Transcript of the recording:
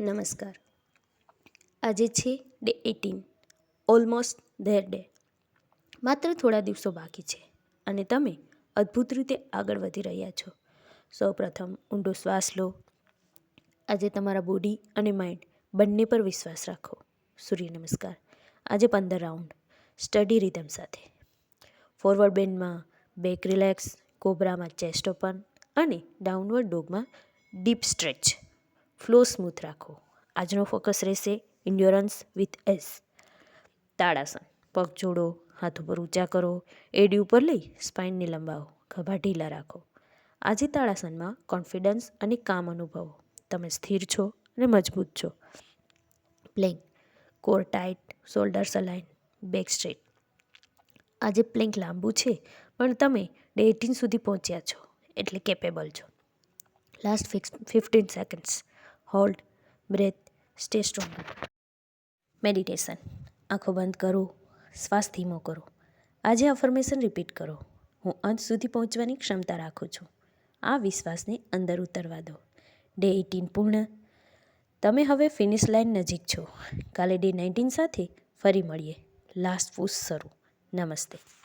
નમસ્કાર. આજે છે ડે 18, ઓલમોસ્ટ ધેર ડે. માત્ર થોડા દિવસો બાકી છે અને તમે અદ્ભુત રીતે આગળ વધી રહ્યા છો. સૌપ્રથમ ઊંડો શ્વાસ લો. આજે તમારા બોડી અને માઇન્ડ બંને પર વિશ્વાસ રાખો. સૂર્ય નમસ્કાર. આજે 15 રાઉન્ડ સ્ટડી રિધમ સાથે. ફોરવર્ડ બેન્ડમાં બેક રિલેક્સ, કોબ્રામાં ચેસ્ટ ઓપન અને ડાઉનવર્ડ ડોગમાં ડીપ સ્ટ્રેચ. ફ્લો સ્મૂથ રાખો. આજનો ફોકસ રહેશે ઇન્ડ્યોરન્સ વિથ એસ. તાળાસન. પગ જોડો, હાથ ઉપર ઊંચા કરો, એડી ઉપર લઈ સ્પાઇનને લંબાવો, ખભા ઢીલા રાખો. આજે તાળાસનમાં કોન્ફિડન્સ અને કામ અનુભવો. તમે સ્થિર છો અને મજબૂત છો. Planck. Core tight, shoulders align, back straight. આજે પ્લેન્ક લાંબુ છે પણ તમે ડે 18 સુધી પહોંચ્યા છો એટલે કેપેબલ છો. Last 15 seconds. Hold, breath, stay strong. Meditation. આંખો બંધ કરો, શ્વાસ ધીમો કરો. આજે અફર્મેશન રિપીટ કરો. હું અંત સુધી પહોંચવાની ક્ષમતા રાખું છું. આ વિશ્વાસને અંદર ઉતરવા દો. ડે 18 પૂર્ણ. તમે હવે ફિનિશ લાઇન નજીક છો. કાલે ડે 19 સાથે ફરી મળીએ. લાસ્ટ પુશ શરૂ. નમસ્તે.